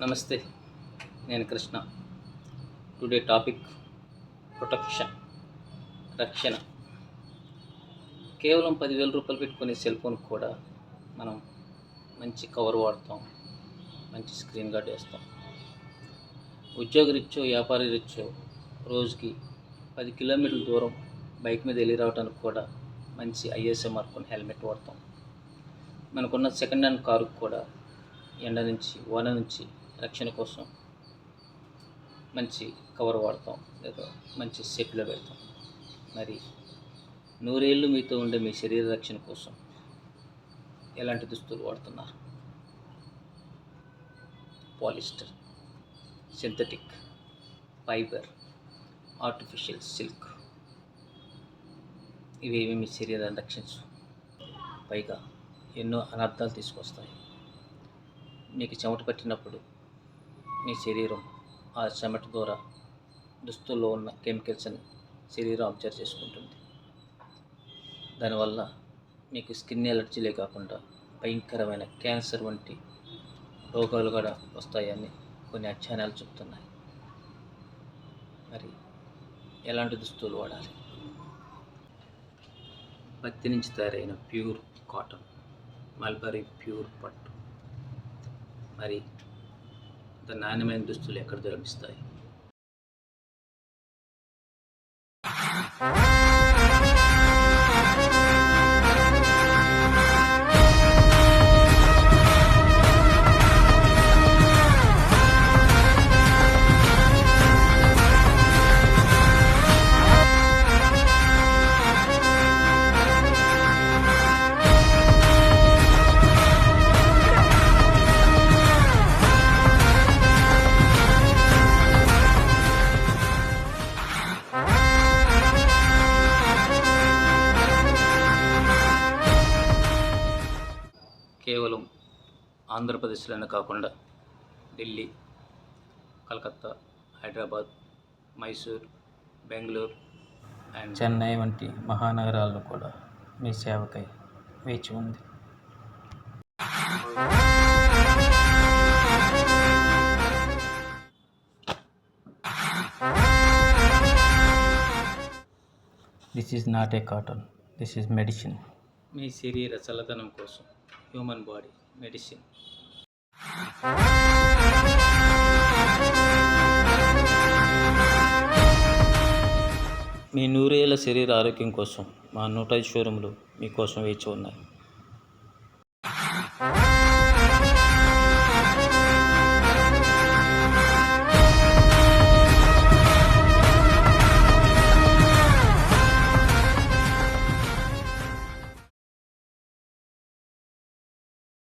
నమస్తే, నేను Krishna. Today topic protection, రక్షణ. కేవలం 10,000 రూపాయలు పెట్టుకునే సెల్ ఫోన్ కూడా మనం మంచి కవర్ వాడతాం, మంచి స్క్రీన్ గార్డ్ వేస్తాం. ఉద్యోగరీత్యో వ్యాపార రీత్యో రోజుకి 10 కిలోమీటర్ల దూరం బైక్ మీద వెళ్ళి రావడానికి కూడా మంచి ఐఎస్ఐ మార్కుని హెల్మెట్ వాడతాం. మనకున్న సెకండ్ హ్యాండ్ కారుకు కూడా ఎండ నుంచి వాన నుంచి రక్షణ కోసం మంచి కవర్ వాడతాం, లేదా మంచి సేఫ్టీలో పెడతాం. మరి 100 ఏళ్ళు మీతో ఉండే మీ శరీర రక్షణ కోసం ఎలాంటి దుస్తులు వాడుతున్నారు? Polyester, synthetic, fibre, artificial silk, ఇవేమి మీ శరీరాన్ని రక్షించు, పైగా ఎన్నో అనర్థాలు తీసుకొస్తాయి. మీకు చెమట పట్టినప్పుడు మీ శరీరం ఆ చెమట ద్వారా దుస్తుల్లో ఉన్న కెమికల్స్ని శరీరం అబ్జర్వ్ చేసుకుంటుంది. దానివల్ల మీకు స్కిన్ ఎలర్జీలే కాకుండా భయంకరమైన క్యాన్సర్ వంటి రోగాలు కూడా వస్తాయని కొన్ని అధ్యయనాలు చెప్తున్నాయి. మరి ఎలాంటి దుస్తులు వాడాలి? పత్తి నుంచి తయారైన ప్యూర్ కాటన్, మల్బరీ ప్యూర్ పట్టు. మరి నాణ్యమైన దుస్తులు ఎక్కడ దొరికిస్తాయి? కేవలం ఆంధ్రప్రదేశ్లోనే కాకుండా ఢిల్లీ, కలకత్తా, హైదరాబాద్, మైసూర్, బెంగళూరు అండ్ చెన్నై వంటి మహానగరాల్లో కూడా మీ సేవకై వేచి ఉంది. This is not a cotton, this is medicine. మీ శరీర చల్లదనం కోసం హ్యూమన్ బాడీ మెడిసిన్. మీ 100 ఏళ్ల శరీర ఆరోగ్యం కోసం మా 105 షోరూములు మీకోసం వేచి ఉన్నాయి.